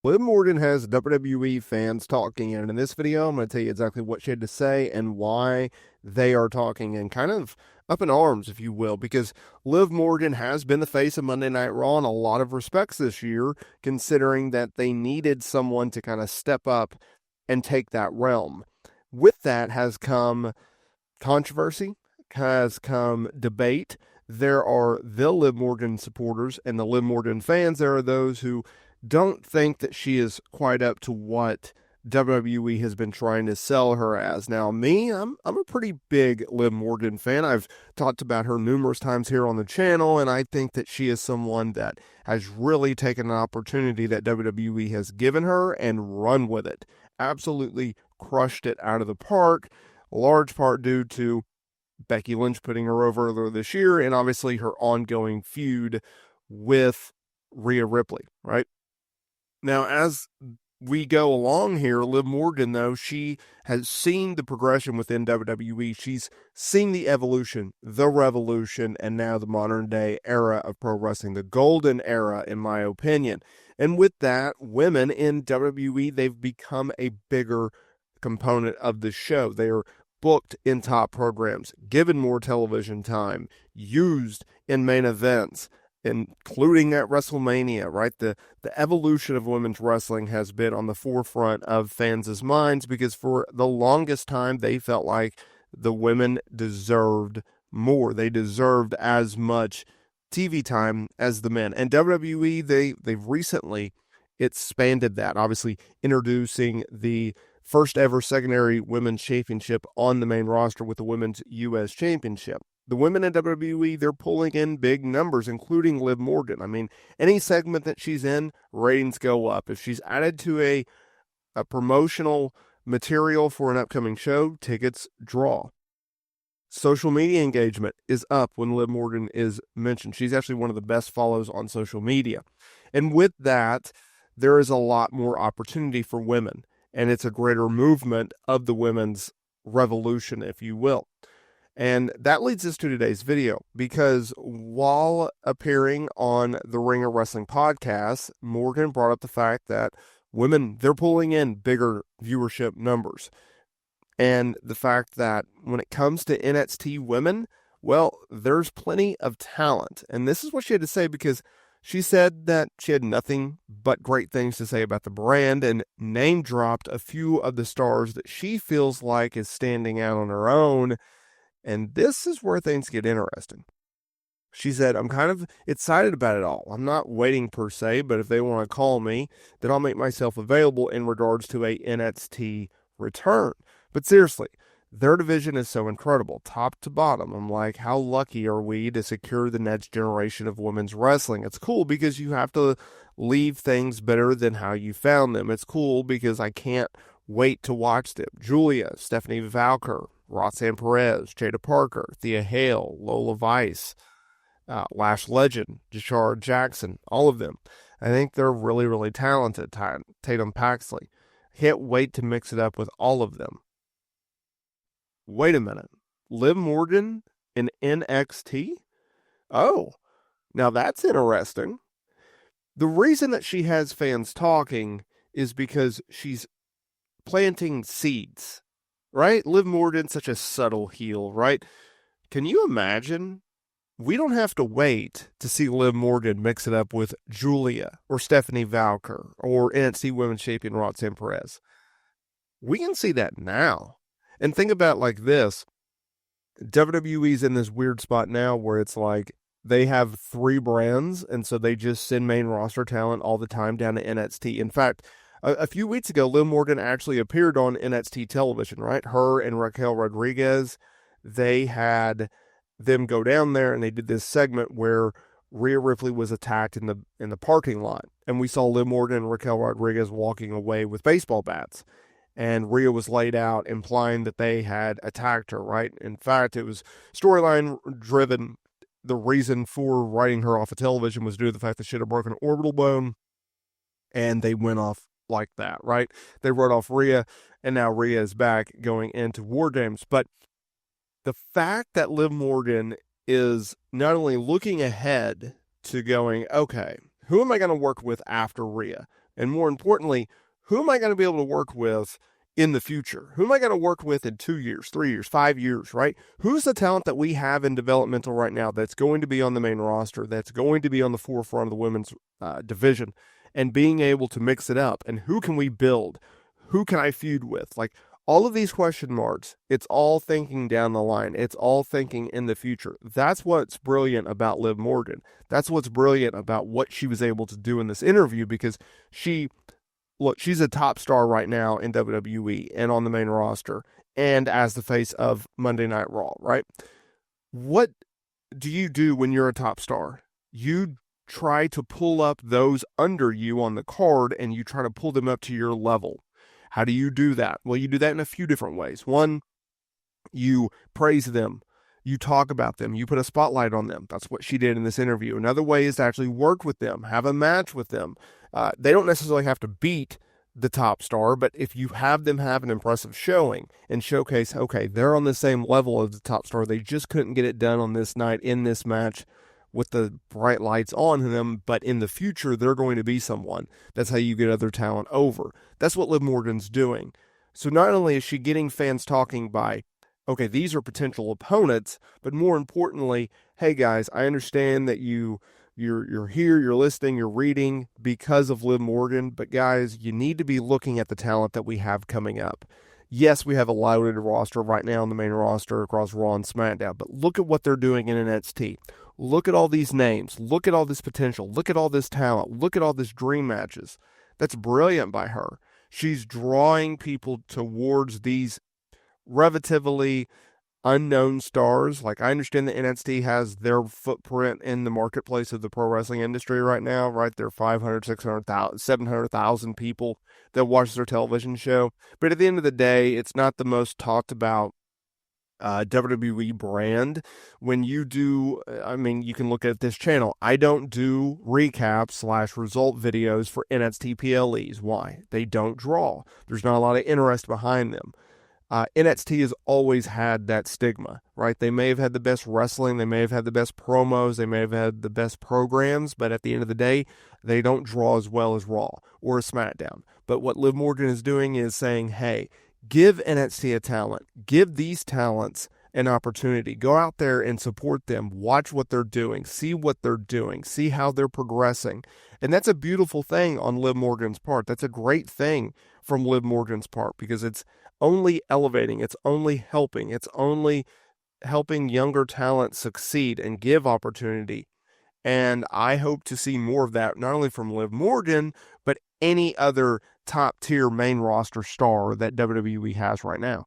Liv Morgan has WWE fans talking, and in this video, I'm going to tell you exactly what she had to say and why they are talking, and kind of up in arms, if you will, because Liv Morgan has been the face of Monday Night Raw in a lot of respects this year, considering that they needed someone to kind of step up and take that realm. With that has come controversy, has come debate. There are the Liv Morgan supporters and the Liv Morgan fans. There are those who don't think that she is quite up to what WWE has been trying to sell her as. Now, I'm a pretty big Liv Morgan fan. I've talked about her numerous times here on the channel, and I think that she is someone that has really taken an opportunity that WWE has given her and run with it. Absolutely crushed it out of the park, large part due to Becky Lynch putting her over earlier this year, and obviously her ongoing feud with Rhea Ripley, right? Now, as we go along here, Liv Morgan, though, she has seen the progression within WWE. She's seen the evolution, the revolution, and now the modern day era of pro wrestling, the golden era, in my opinion. And with that, women in WWE, they've become a bigger component of the show. They are booked in top programs, given more television time, used in main events, including at WrestleMania, right? The evolution of women's wrestling has been on the forefront of fans' minds because for the longest time they felt like the women deserved more. They deserved as much TV time as the men. And WWE, they've recently expanded that, obviously introducing the first ever secondary women's championship on the main roster with the Women's U.S. Championship. The women in WWE, they're pulling in big numbers, including Liv Morgan. I mean, any segment that she's in, ratings go up. If she's added to a promotional material for an upcoming show, tickets draw. Social media engagement is up when Liv Morgan is mentioned. She's actually one of the best follows on social media. And with that, there is a lot more opportunity for women, and it's a greater movement of the women's revolution, if you will. And that leads us to today's video, because while appearing on the Ringer Wrestling podcast, Morgan brought up the fact that women, they're pulling in bigger viewership numbers. And the fact that when it comes to NXT women, well, there's plenty of talent. And this is what she had to say, because she said that she had nothing but great things to say about the brand and name dropped a few of the stars that she feels like is standing out on her own. And this is where things get interesting. She said, I'm kind of excited about it all. I'm not waiting per se, but if they want to call me, then I'll make myself available in regards to a NXT return. But seriously, their division is so incredible, top to bottom. I'm like, how lucky are we to secure the next generation of women's wrestling? It's cool because you have to leave things better than how you found them. It's cool because I can't wait to watch them. Julia, Stephanie Valker, Roxanne Perez, Jada Parker, Thea Hale, Lola Vice, Lash Legend, Jashara Jackson, all of them. I think they're really, really talented. Tatum Paxley. Can't wait to mix it up with all of them. Wait a minute. Liv Morgan in NXT? Oh, now that's interesting. The reason that she has fans talking is because she's planting seeds, right? Liv Morgan's such a subtle heel, right? Can you imagine? We don't have to wait to see Liv Morgan mix it up with Julia or Stephanie Valker or NXT Women's Champion Roxanne Perez. We can see that now. And think about it like this. WWE's in this weird spot now where it's like they have 3 brands, and so they just send main roster talent all the time down to NXT. In fact, a few weeks ago, Liv Morgan actually appeared on NXT television, right? Her and Raquel Rodriguez, they had them go down there and they did this segment where Rhea Ripley was attacked in the parking lot. And we saw Liv Morgan and Raquel Rodriguez walking away with baseball bats. And Rhea was laid out, implying that they had attacked her, right? In fact, it was storyline driven. The reason for writing her off of television was due to the fact that she had a broken orbital bone, and they went off like that, right? They wrote off Rhea, and now Rhea is back going into War Games. But the fact that Liv Morgan is not only looking ahead to going, okay, who am I going to work with after Rhea? And more importantly, who am I going to be able to work with in the future? Who am I going to work with in 2 years, 3 years, 5 years, right? Who's the talent that we have in developmental right now that's going to be on the main roster, that's going to be on the forefront of the women's division, and being able to mix it up? And who can we build? Who can I feud with? Like, all of these question marks, it's all thinking down the line. It's all thinking in the future. That's what's brilliant about Liv Morgan. That's what's brilliant about what she was able to do in this interview, because she's a top star right now in WWE and on the main roster and as the face of Monday Night Raw, right? What do you do when you're a top star? You try to pull up those under you on the card, and you try to pull them up to your level. How do you do that? Well, you do that in a few different ways. One, you praise them. You talk about them. You put a spotlight on them. That's what she did in this interview. Another way is to actually work with them, have a match with them. They don't necessarily have to beat the top star, but if you have them have an impressive showing and showcase, okay, they're on the same level as the top star. They just couldn't get it done on this night in this match with the bright lights on them, but in the future, they're going to be someone. That's how you get other talent over. That's what Liv Morgan's doing. So not only is she getting fans talking by, okay, these are potential opponents, but more importantly, hey guys, I understand that you're here, you're listening, you're reading because of Liv Morgan, but guys, you need to be looking at the talent that we have coming up. Yes, we have a loaded roster right now on the main roster across Raw and SmackDown, but look at what they're doing in NXT. Look at all these names. Look at all this potential. Look at all this talent. Look at all this dream matches. That's brilliant by her. She's drawing people towards these relatively unknown stars. Like, I understand that NXT has their footprint in the marketplace of the pro wrestling industry right now, right? There are 500, 600,000, 700,000 people that watch their television show. But at the end of the day, it's not the most talked about WWE brand. When you do, I mean, you can look at this channel. I don't do recaps / result videos for NXT PLEs. Why? They don't draw. There's not a lot of interest behind them. NXT has always had that stigma, right? They may have had the best wrestling, they may have had the best promos, they may have had the best programs, but at the end of the day, they don't draw as well as Raw or SmackDown. But what Liv Morgan is doing is saying, hey, give NXT a talent. Give these talents an opportunity. Go out there and support them. Watch what they're doing. See what they're doing. See how they're progressing. And that's a beautiful thing on Liv Morgan's part. That's a great thing from Liv Morgan's part, because it's only elevating. It's only helping. It's only helping younger talent succeed and give opportunity. And I hope to see more of that, not only from Liv Morgan, but any other top tier main roster star that WWE has right now.